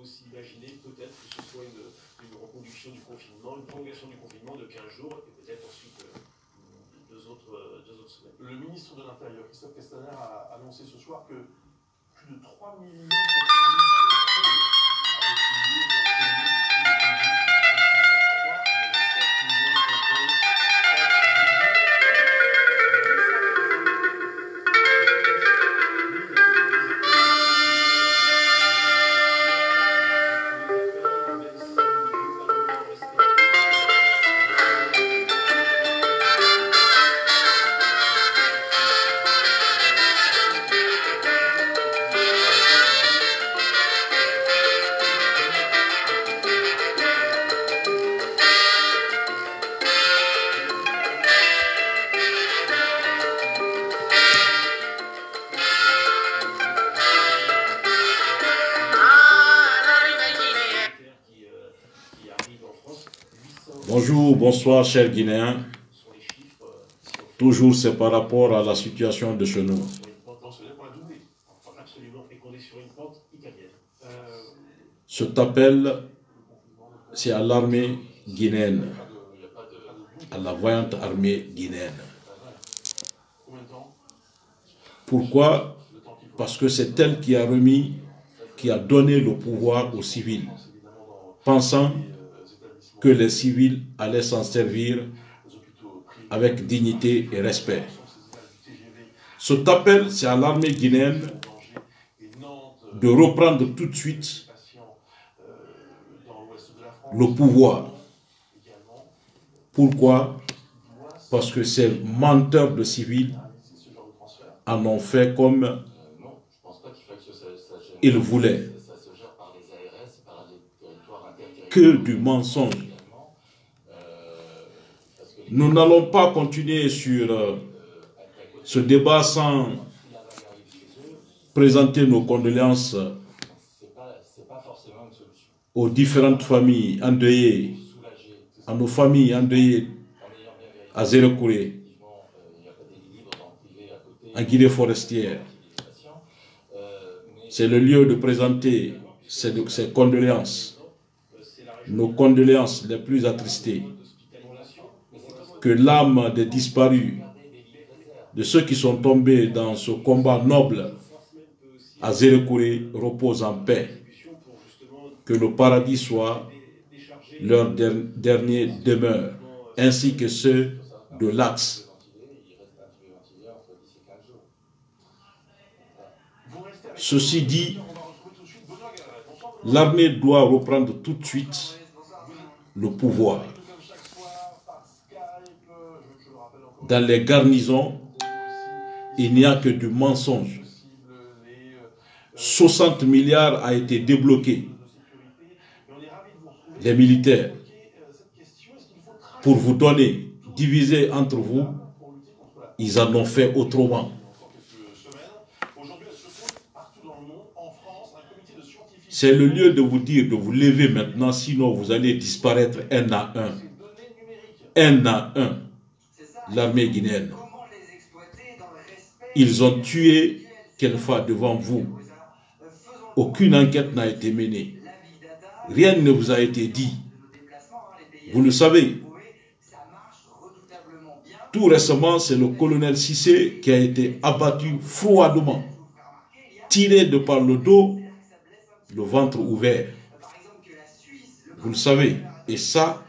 aussi imaginer peut-être que ce soit une reconduction du confinement, une prolongation du confinement de 15 jours et peut-être ensuite deux autres semaines. Le ministre de l'Intérieur, Christophe Castaner, a annoncé ce soir que plus de 3 millions de Bonjour, bonsoir chers Guinéens. Toujours c'est par rapport à la situation de chez nous. Cet appel, c'est à l'armée guinéenne, à la voyante armée guinéenne. Pourquoi? Parce que c'est elle qui a donné le pouvoir aux civils, pensant que les civils allaient s'en servir avec dignité et respect. Cet appel, c'est à l'armée guinéenne de reprendre tout de suite le pouvoir. Pourquoi? Parce que ces menteurs de civils en ont fait comme ils voulaient. Que du mensonge. Nous n'allons pas continuer sur ce débat sans présenter nos condoléances aux différentes familles endeuillées, à nos familles endeuillées à Zérekouré, en Guinée forestière. C'est le lieu de présenter ces condoléances. Nos condoléances les plus attristées, que l'âme des disparus, de ceux qui sont tombés dans ce combat noble à Zérekouré repose en paix, que le paradis soit leur dernier demeure, ainsi que ceux de l'Axe. Ceci dit, l'armée doit reprendre tout de suite le pouvoir. Dans les garnisons, il n'y a que du mensonge. 60 milliards a été débloqué. Les militaires, pour vous donner, diviser entre vous, ils en ont fait autrement. C'est le lieu de vous dire de vous lever maintenant, sinon vous allez disparaître un à un. Un à un. L'armée guinéenne. Ils ont tué Kelfa devant vous. Aucune enquête n'a été menée. Rien ne vous a été dit. Vous le savez. Tout récemment, c'est le colonel Cissé qui a été abattu froidement, tiré de par le dos, le ventre ouvert. Vous le savez. Et ça,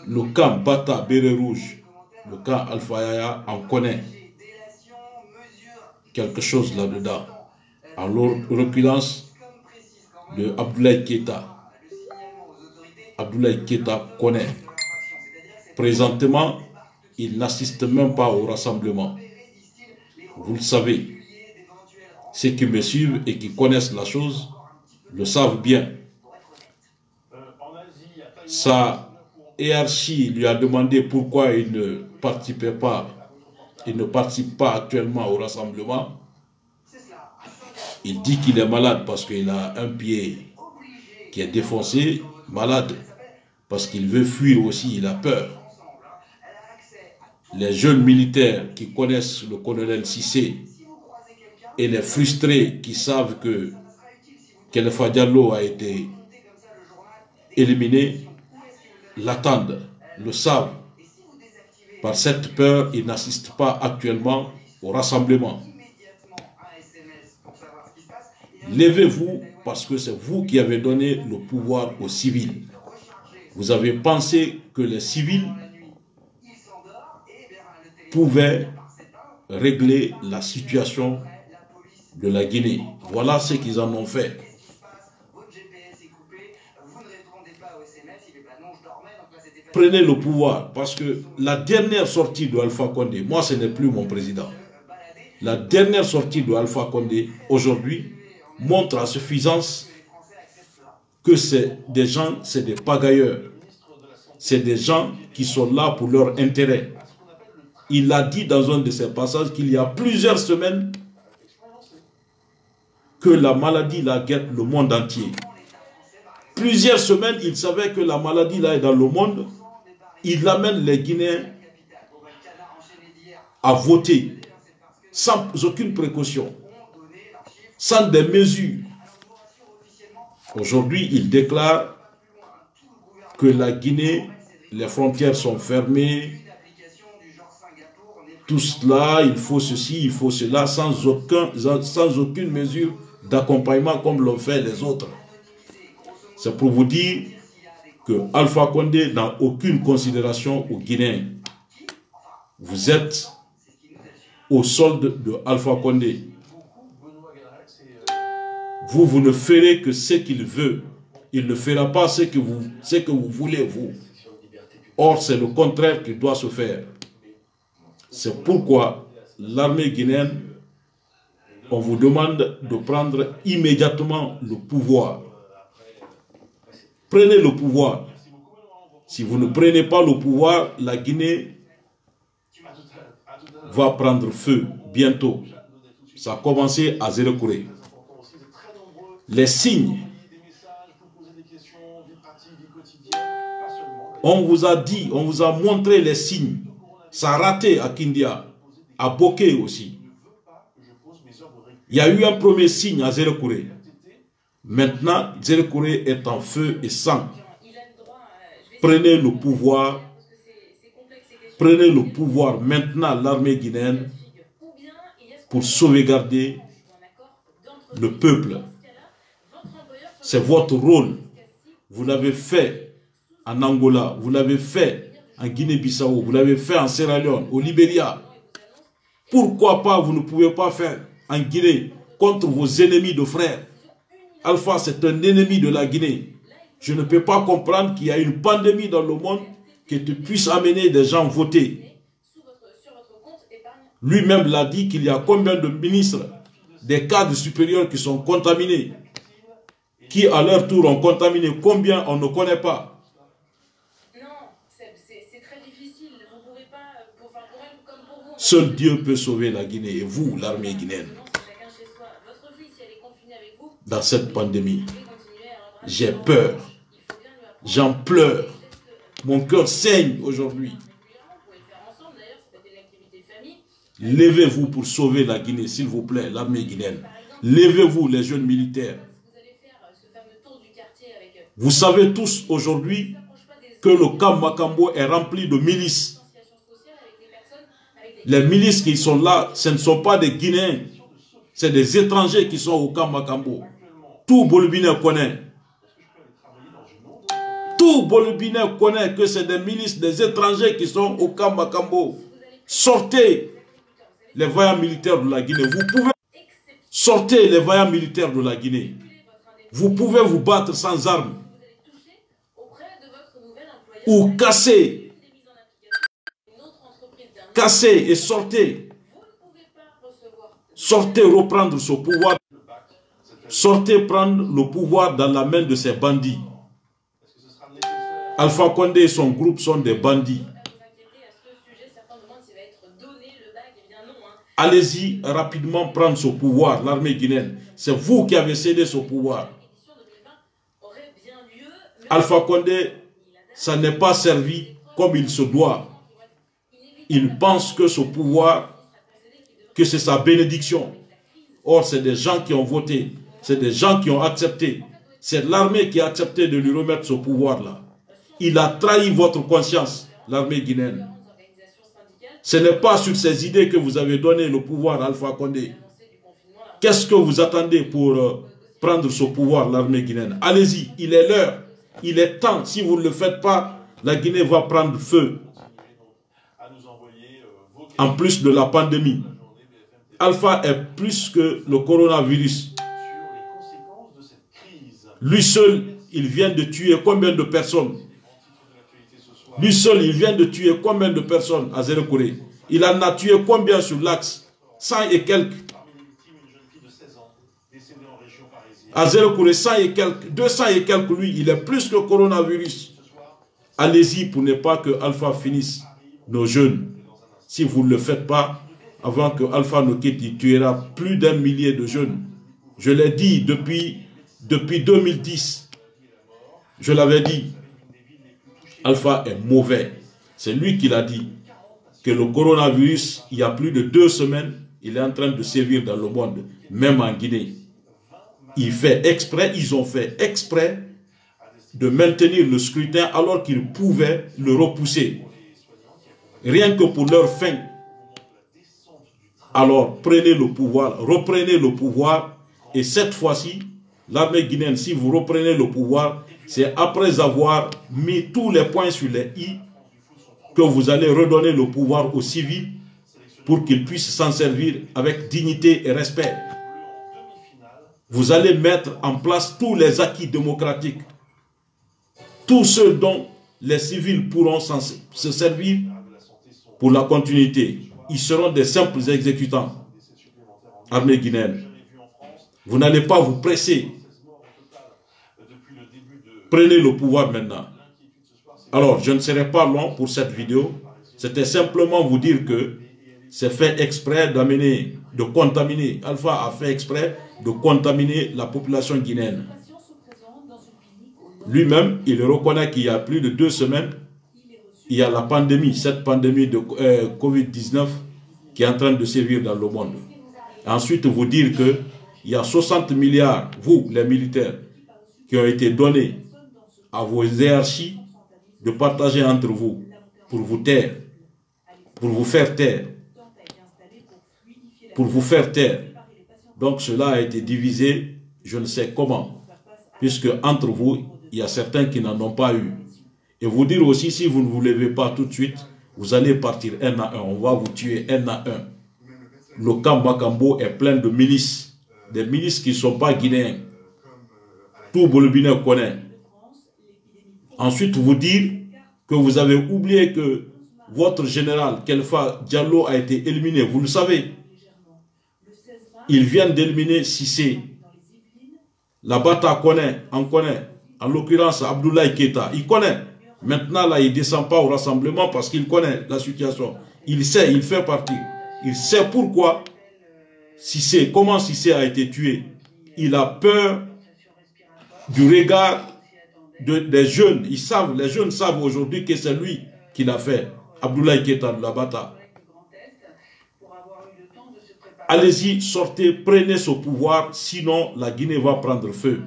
le camp Bata Béret Rouge, le camp Alpha Yaya en connaît quelque chose là-dedans. En l'occurrence de Abdoulaye Keïta. Abdoulaye Keïta connaît. Présentement, il n'assiste même pas au rassemblement. Vous le savez. Ceux qui me suivent et qui connaissent la chose le savent bien. Sa hiérarchie lui a demandé pourquoi il ne participait pas, il ne participe pas actuellement au rassemblement. Il dit qu'il est malade parce qu'il a un pied qui est défoncé, malade, parce qu'il veut fuir aussi, il a peur. Les jeunes militaires qui connaissent le colonel Cissé et les frustrés qui savent que qu'Alpha Diallo a été éliminé l'attendent, le savent. Par cette peur, ils n'assistent pas actuellement au rassemblement. Levez-vous parce que c'est vous qui avez donné le pouvoir aux civils. Vous avez pensé que les civils pouvaient régler la situation de la Guinée. Voilà ce qu'ils en ont fait. Prenez le pouvoir, parce que la dernière sortie de Alpha Condé, moi ce n'est plus mon président. La dernière sortie de Alpha Condé, aujourd'hui, montre à suffisance que c'est des gens, c'est des pagailleurs. C'est des gens qui sont là pour leur intérêt. Il a dit dans un de ses passages qu'il y a plusieurs semaines que la maladie la guette le monde entier. Plusieurs semaines, il savait que la maladie là est dans le monde. Il amène les Guinéens à voter sans aucune précaution, sans des mesures. Aujourd'hui, il déclare que la Guinée, les frontières sont fermées, tout cela, il faut ceci, il faut cela, sans aucune mesure d'accompagnement comme l'ont fait les autres. C'est pour vous dire que Alpha Condé n'a aucune considération aux Guinéens. Vous êtes au solde de Alpha Condé. Vous ne ferez que ce qu'il veut. Il ne fera pas ce que vous voulez, vous. Or, c'est le contraire qui doit se faire. C'est pourquoi l'armée guinéenne, on vous demande de prendre immédiatement le pouvoir. Prenez le pouvoir. Si vous ne prenez pas le pouvoir, la Guinée va prendre feu bientôt. Ça a commencé à Zérekouré. Les signes. On vous a dit, on vous a montré les signes. Ça a raté à Kindia, à Boké aussi. Il y a eu un premier signe à Zérekouré. Maintenant, Zérekouré est en feu et sang. Prenez le pouvoir. Prenez le pouvoir maintenant, l'armée guinéenne, pour sauvegarder le peuple. C'est votre rôle. Vous l'avez fait en Angola, vous l'avez fait en Guinée-Bissau, vous l'avez fait en Sierra Leone, au Libéria. Pourquoi pas vous ne pouvez pas faire en Guinée contre vos ennemis de frères? Alpha, c'est un ennemi de la Guinée. Je ne peux pas comprendre qu'il y a une pandémie dans le monde qui puisse amener des gens voter. Lui-même l'a dit qu'il y a combien de ministres, des cadres supérieurs qui sont contaminés, qui à leur tour ont contaminé, combien on ne connaît pas. Seul Dieu peut sauver la Guinée et vous, l'armée guinéenne. Dans cette pandémie, j'ai peur, j'en pleure, mon cœur saigne aujourd'hui. Levez-vous pour sauver la Guinée, s'il vous plaît, l'armée guinéenne. Levez-vous, les jeunes militaires. Vous savez tous aujourd'hui que le camp Makambo est rempli de milices. Les milices qui sont là, ce ne sont pas des Guinéens. C'est des étrangers qui sont au camp Makambo. Tout Bolibinais connaît. Tout Bolibinais connaît que c'est des milices, des étrangers qui sont au camp Makambo. Sortez les vaillants militaires de la Guinée. Vous pouvez sortir les vaillants militaires de la Guinée. Vous pouvez vous battre sans armes. Ou casser. Cassez et sortez. Sortez reprendre ce pouvoir. Sortez prendre le pouvoir dans la main de ces bandits. Alpha Condé et son groupe sont des bandits. Allez-y rapidement prendre ce pouvoir, l'armée guinéenne. C'est vous qui avez cédé ce pouvoir. Alpha Condé, ça n'est pas servi comme il se doit. Il pense que ce pouvoir, que c'est sa bénédiction. Or, c'est des gens qui ont voté. C'est des gens qui ont accepté. C'est l'armée qui a accepté de lui remettre ce pouvoir-là. Il a trahi votre conscience, l'armée guinéenne. Ce n'est pas sur ces idées que vous avez donné le pouvoir à Alpha Condé. Qu'est-ce que vous attendez pour prendre ce pouvoir, l'armée guinéenne? Allez-y, il est l'heure. Il est temps. Si vous ne le faites pas, la Guinée va prendre feu. En plus de la pandémie. Alpha est plus que le coronavirus. Lui seul, il vient de tuer combien de personnes? Lui seul, il vient de tuer combien de personnes à Zéro-Corée? Il en a tué combien sur l'axe? 100 et quelques. À Zéro-Corée, 100 et quelques, 200 et quelques, lui, il est plus que le coronavirus. Allez-y pour ne pas que Alpha finisse nos jeunes. Si vous ne le faites pas, avant que Alpha ne quitte, il tuera plus d'1 millier de jeunes. Je l'ai dit depuis 2010. Je l'avais dit. Alpha est mauvais. C'est lui qui l'a dit. Que le coronavirus, il y a plus de 2 semaines, il est en train de sévir dans le monde, même en Guinée. Il fait exprès, ils ont fait exprès de maintenir le scrutin alors qu'ils pouvaient le repousser. Rien que pour leur fin. Alors, prenez le pouvoir, reprenez le pouvoir, et cette fois-ci, l'armée guinéenne, si vous reprenez le pouvoir, c'est après avoir mis tous les points sur les i que vous allez redonner le pouvoir aux civils pour qu'ils puissent s'en servir avec dignité et respect. Vous allez mettre en place tous les acquis démocratiques. Tous ceux dont les civils pourront se servir pour la continuité. Ils seront des simples exécutants. Armée guinéenne. Vous n'allez pas vous presser. Prenez le pouvoir maintenant. Alors, je ne serai pas long pour cette vidéo. C'était simplement vous dire que c'est fait exprès d'amener, de contaminer. Alpha a fait exprès de contaminer la population guinéenne. Lui-même, il reconnaît qu'il y a plus de 2 semaines, il y a la pandémie, cette pandémie de Covid-19 qui est en train de sévir dans le monde. Ensuite, vous dire qu'il y a 60 milliards, vous, les militaires, qui ont été donnés à vos hiérarchies de partager entre vous, pour vous taire, pour vous faire taire. Pour vous faire taire. Donc cela a été divisé, je ne sais comment, puisque entre vous, il y a certains qui n'en ont pas eu. Et vous dire aussi, si vous ne vous levez pas tout de suite, vous allez partir un à un, on va vous tuer un à un. Le camp Bakambo est plein de milices, des milices qui ne sont pas guinéens. Tout Bolobine connaît. Ensuite, vous dire que vous avez oublié que votre général, Kelfa Diallo, a été éliminé. Vous le savez. Ils viennent d'éliminer Sissé. La Bata connaît, on connaît. En l'occurrence, Abdoulaye Keita, il connaît. Maintenant, là, il ne descend pas au rassemblement parce qu'il connaît la situation. Il sait, il fait partie. Il sait pourquoi Sissé, comment Sissé a été tué. Il a peur du regard des jeunes. Ils savent, les jeunes savent aujourd'hui que c'est lui qui l'a fait. Abdoulaye Keita de la Bata. Allez-y, sortez, prenez ce pouvoir, sinon la Guinée va prendre feu.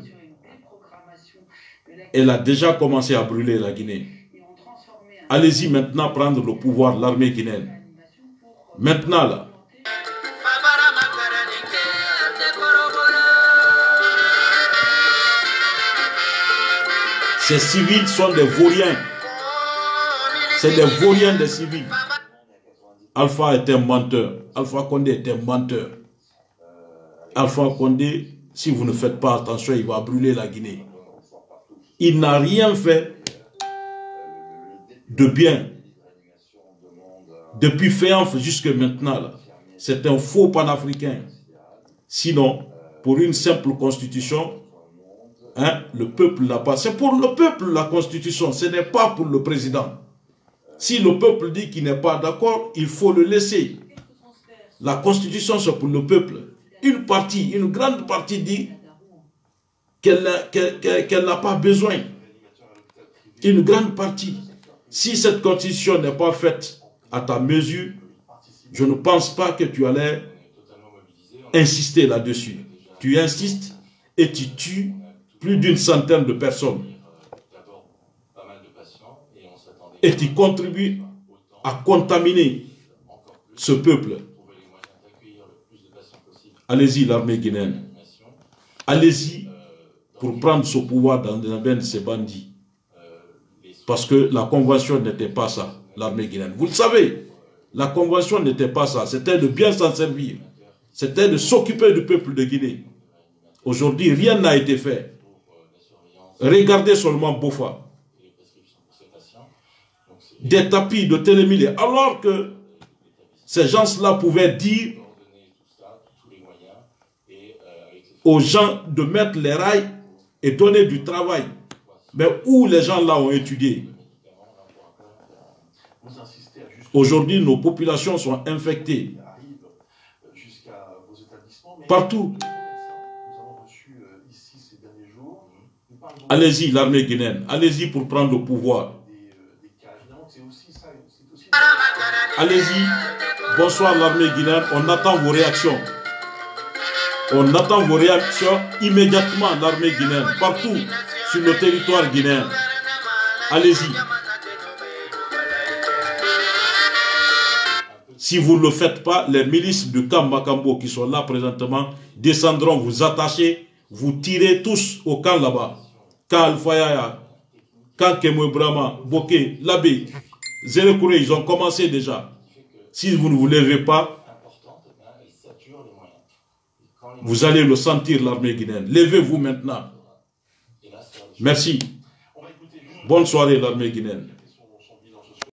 Elle a déjà commencé à brûler la Guinée. Allez-y maintenant prendre le pouvoir, l'armée guinéenne. Maintenant là. Ces civils sont des vauriens. C'est des vauriens des civils. Alpha est un menteur. Alpha Condé est un menteur. Alpha Condé, si vous ne faites pas attention, il va brûler la Guinée. Il n'a rien fait de bien. Depuis Féanf jusqu'à maintenant, c'est un faux panafricain. Sinon, pour une simple constitution, hein, le peuple n'a pas. C'est pour le peuple la constitution, ce n'est pas pour le président. Si le peuple dit qu'il n'est pas d'accord, il faut le laisser. La constitution, c'est pour le peuple. Une partie, une grande partie dit qu'elle n'a pas besoin. Une grande partie. Si cette constitution n'est pas faite à ta mesure, je ne pense pas que tu allais insister là-dessus. Tu insistes et tu tues plus d'une centaine de personnes. Et tu contribues à contaminer ce peuple. Allez-y, l'armée guinéenne. Allez-y pour prendre ce pouvoir dans les mains de ces bandits. Parce que la convention n'était pas ça, l'armée guinéenne. Vous le savez, la convention n'était pas ça. C'était de bien s'en servir. C'était de s'occuper du peuple de Guinée. Aujourd'hui, rien n'a été fait. Regardez seulement Bofa. Des tapis de télémilé. Alors que ces gens-là pouvaient dire aux gens de mettre les rails et donner du travail. Mais où les gens là ont étudié? Aujourd'hui, nos populations sont infectées. Partout. Allez-y, l'armée guinéenne. Allez-y pour prendre le pouvoir. Allez-y. Bonsoir l'armée guinéenne. On attend vos réactions. On attend vos réactions immédiatement, l'armée guinéenne. Partout sur le territoire guinéen. Allez-y. Si vous ne le faites pas, les milices de camp Makambo qui sont là présentement descendront vous attacher, vous tirez tous au camp là-bas. Camp Alfayaya, camp Kemwe Brahma, Boké, Labé, Zérekouré, ils ont commencé déjà. Si vous ne vous levez pas, vous allez le sentir, l'armée guinéenne. Levez-vous maintenant. Merci. Bonne soirée, l'armée guinéenne.